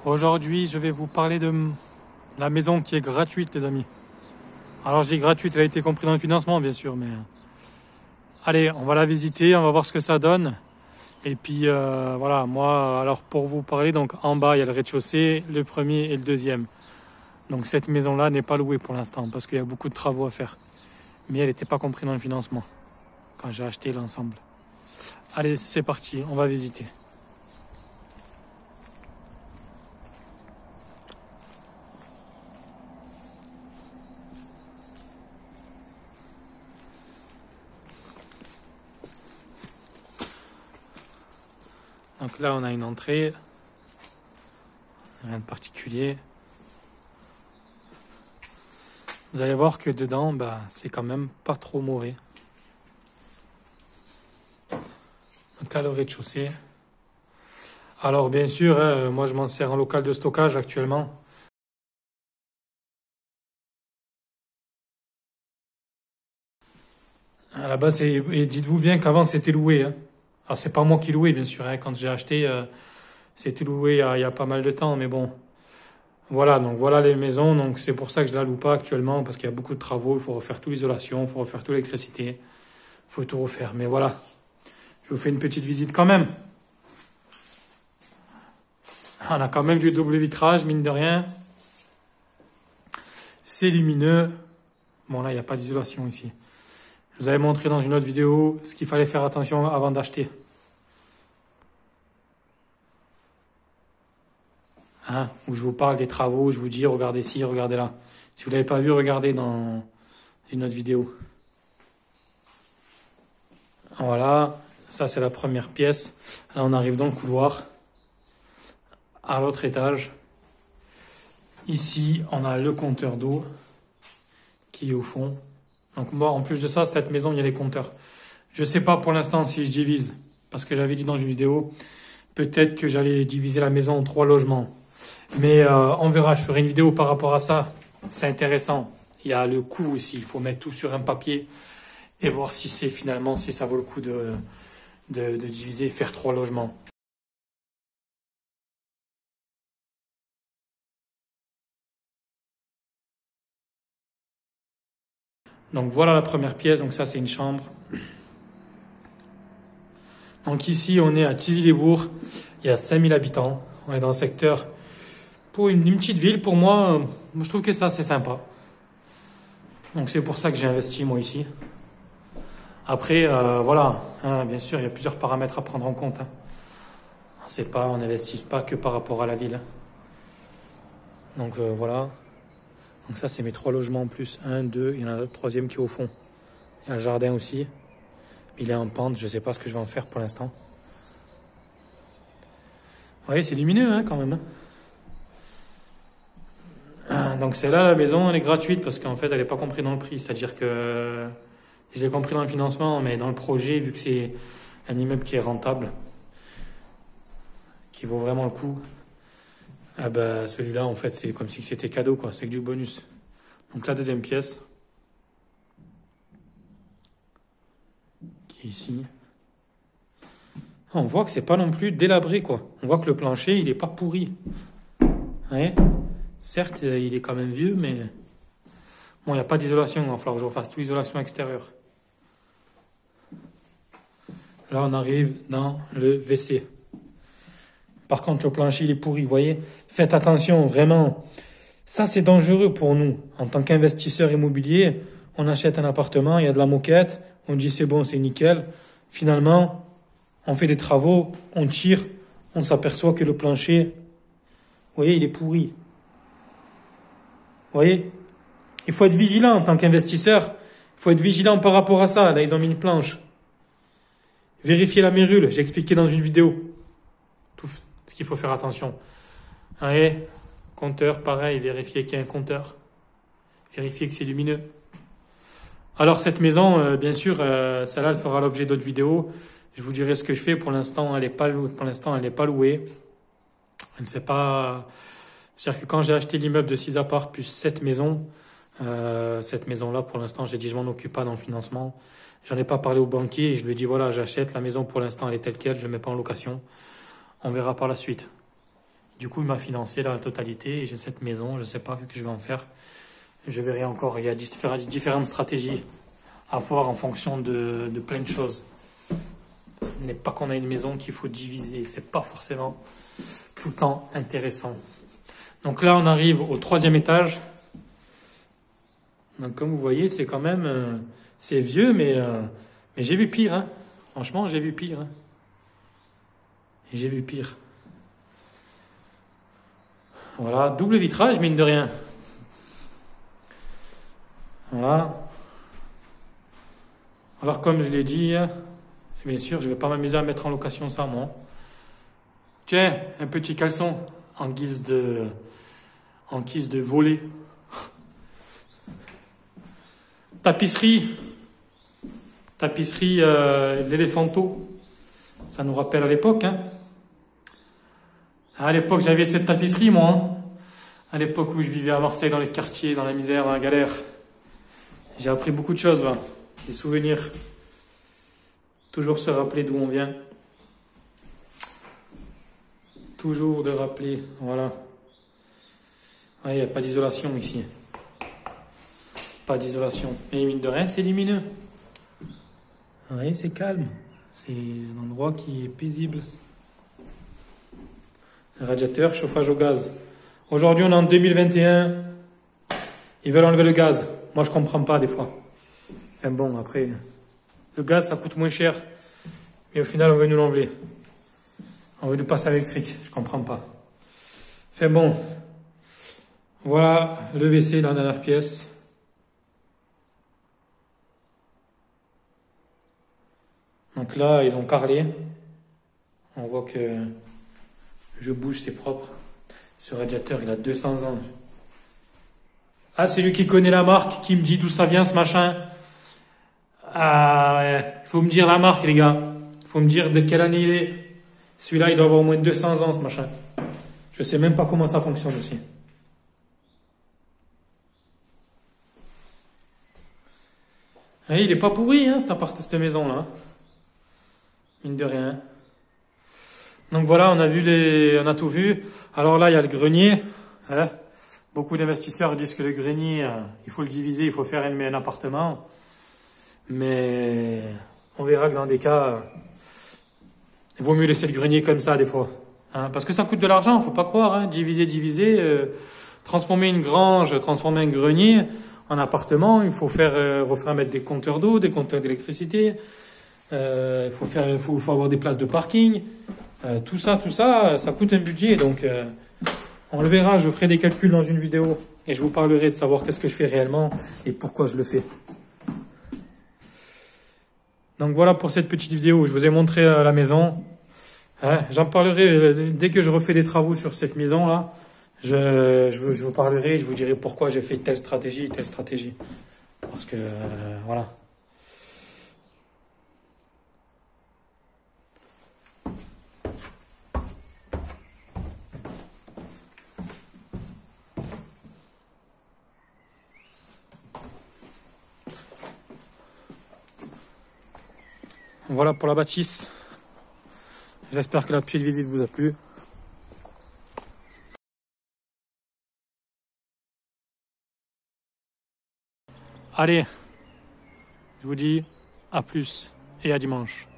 Aujourd'hui, je vais vous parler de la maison qui est gratuite, les amis. Alors, je dis gratuite, elle a été comprise dans le financement, bien sûr, mais allez, on va la visiter, on va voir ce que ça donne. Et puis, voilà, moi, alors pour vous parler, donc en bas, il y a le rez-de-chaussée, le premier et le deuxième. Donc, cette maison-là n'est pas louée pour l'instant, parce qu'il y a beaucoup de travaux à faire. Mais elle n'était pas comprise dans le financement, quand j'ai acheté l'ensemble. Allez, c'est parti, on va visiter. Donc là, on a une entrée. Rien de particulier. Vous allez voir que dedans, c'est quand même pas trop mauvais. Donc là, le rez-de-chaussée. Alors bien sûr, moi je m'en sers en local de stockage actuellement. À la base, et dites-vous bien qu'avant c'était loué. Hein. Alors c'est pas moi qui louais, bien sûr. Hein. Quand j'ai acheté, c'était loué il y a pas mal de temps. Mais bon, voilà. Donc voilà les maisons. Donc c'est pour ça que je la loue pas actuellement parce qu'il y a beaucoup de travaux. Il faut refaire toute l'isolation, il faut refaire toute l'électricité, il faut tout refaire. Mais voilà, je vous fais une petite visite quand même. On a quand même du double vitrage, mine de rien. C'est lumineux. Bon là, il n'y a pas d'isolation ici. Je vous avais montré dans une autre vidéo ce qu'il fallait faire attention avant d'acheter. Hein, où je vous parle des travaux, je vous dis regardez ci, regardez là. Si vous ne l'avez pas vu, regardez dans une autre vidéo. Voilà, ça c'est la première pièce. Là on arrive dans le couloir, à l'autre étage. Ici on a le compteur d'eau qui est au fond. Donc moi en plus de ça, cette maison il y a les compteurs. Je sais pas pour l'instant si je divise, parce que j'avais dit dans une vidéo, peut-être que j'allais diviser la maison en 3 logements. Mais on verra, je ferai une vidéo par rapport à ça. C'est intéressant. Il y a le coût aussi, il faut mettre tout sur un papier et voir si c'est finalement, si ça vaut le coup de diviser et faire 3 logements. Donc voilà la première pièce, donc ça c'est une chambre. Donc ici on est à Thizy-les-Bourgs, il y a 5000 habitants. On est dans le secteur, pour une petite ville, pour moi, je trouve que ça c'est sympa. Donc c'est pour ça que j'ai investi moi ici. Après, voilà, hein, bien sûr, il y a plusieurs paramètres à prendre en compte. Hein. C'est pas, on n'investit pas que par rapport à la ville. Donc voilà. Donc ça, c'est mes 3 logements en plus. 1, 2, il y en a un troisième qui est au fond. Il y a un jardin aussi. Il est en pente, je sais pas ce que je vais en faire pour l'instant. Vous voyez, c'est lumineux hein, quand même. Hein. Donc c'est là la maison, elle est gratuite parce qu'en fait, elle n'est pas comprise dans le prix. C'est-à-dire que je l'ai compris dans le financement, mais dans le projet, vu que c'est un immeuble qui est rentable, qui vaut vraiment le coup, ah bah celui-là, en fait, c'est comme si c'était cadeau, quoi. C'est que du bonus. Donc la deuxième pièce, qui est ici. On voit que c'est pas non plus délabré, quoi. On voit que le plancher, il est pas pourri. Ouais. Certes, il est quand même vieux, mais bon, il n'y a pas d'isolation. Il va falloir que je refasse toute l'isolation extérieure. Là, on arrive dans le WC. Par contre, le plancher, il est pourri, vous voyez. Faites attention, vraiment. Ça, c'est dangereux pour nous. En tant qu'investisseur immobilier, on achète un appartement, il y a de la moquette, on dit c'est bon, c'est nickel. Finalement, on fait des travaux, on tire, on s'aperçoit que le plancher, vous voyez, il est pourri. Vous voyez? Il faut être vigilant en tant qu'investisseur. Il faut être vigilant par rapport à ça. Là, ils ont mis une planche. Vérifiez la mérule, j'ai expliqué dans une vidéo. Tout ce qu'il faut faire attention. Vous voyez? Compteur, pareil, vérifiez qu'il y a un compteur. Vérifiez que c'est lumineux. Alors cette maison, bien sûr, celle-là, elle fera l'objet d'autres vidéos. Je vous dirai ce que je fais. Pour l'instant, elle n'est pas louée. Elle ne fait pas. C'est-à-dire que quand j'ai acheté l'immeuble de 6 apparts plus 7 maisons, cette maison-là, pour l'instant, j'ai dit je m'en occupe pas dans le financement. J'en ai pas parlé au banquier et je lui ai dit voilà, j'achète la maison pour l'instant, elle est telle quelle, je ne mets pas en location. On verra par la suite. Du coup, il m'a financé la totalité et j'ai cette maison. Je ne sais pas ce que je vais en faire. Je verrai encore. Il y a différentes stratégies à voir en fonction de plein de choses. Ce n'est pas qu'on a une maison qu'il faut diviser. C'est pas forcément tout le temps intéressant. Donc là, on arrive au 3e étage. Donc comme vous voyez, c'est quand même... c'est vieux, mais j'ai vu pire. Hein. Franchement, j'ai vu pire. Hein. J'ai vu pire. Voilà, double vitrage, mine de rien. Voilà. Alors comme je l'ai dit, bien sûr, je ne vais pas m'amuser à mettre en location ça, moi. Tiens, un petit caleçon en guise de volet. Tapisserie. Tapisserie l'éléphanto. Ça nous rappelle à l'époque, hein. À l'époque, j'avais cette tapisserie, moi. Hein. À l'époque où je vivais à Marseille, dans les quartiers, dans la misère, dans la galère. J'ai appris beaucoup de choses, là. Des souvenirs. Toujours se rappeler d'où on vient. Toujours de rappeler, voilà. Il n'y a pas d'isolation ici. Pas d'isolation. Et mine de rien, c'est lumineux. Oui, c'est calme. C'est un endroit qui est paisible. Radiateur, chauffage au gaz. Aujourd'hui, on est en 2021. Ils veulent enlever le gaz. Moi, je comprends pas des fois. Enfin bon, après, le gaz, ça coûte moins cher. Mais au final, on veut nous l'enlever. On veut nous passer à l'électrique. Je comprends pas. Enfin bon. Voilà le WC dans la dernière pièce. Donc là, ils ont carrelé. On voit que je bouge, c'est propre. Ce radiateur, il a 200 ans. Ah, c'est lui qui connaît la marque, qui me dit d'où ça vient ce machin. Ah, ouais. Faut me dire la marque, les gars. Faut me dire de quelle année il est. Celui-là, il doit avoir au moins 200 ans, ce machin. Je sais même pas comment ça fonctionne aussi. Et il est pas pourri, hein, cette maison-là. Mine de rien. Donc voilà, on a tout vu. Alors là, il y a le grenier. Hein. Beaucoup d'investisseurs disent que le grenier, il faut le diviser, il faut faire un appartement. Mais on verra que dans des cas, il vaut mieux laisser le grenier comme ça des fois. Hein, parce que ça coûte de l'argent, faut pas croire. Hein, diviser, transformer une grange, transformer un grenier en appartement, il faut refaire mettre des compteurs d'eau, des compteurs d'électricité. Il faut avoir des places de parking. Tout ça, ça coûte un budget. Donc, on le verra, je ferai des calculs dans une vidéo et je vous parlerai de savoir qu'est-ce que je fais réellement et pourquoi je le fais. Donc voilà pour cette petite vidéo. Je vous ai montré la maison. Hein, j'en parlerai dès que je refais des travaux sur cette maison-là. Je vous parlerai, je vous dirai pourquoi j'ai fait telle stratégie. Parce que, voilà. Voilà pour la bâtisse. J'espère que la petite visite vous a plu. Allez, je vous dis à plus et à dimanche.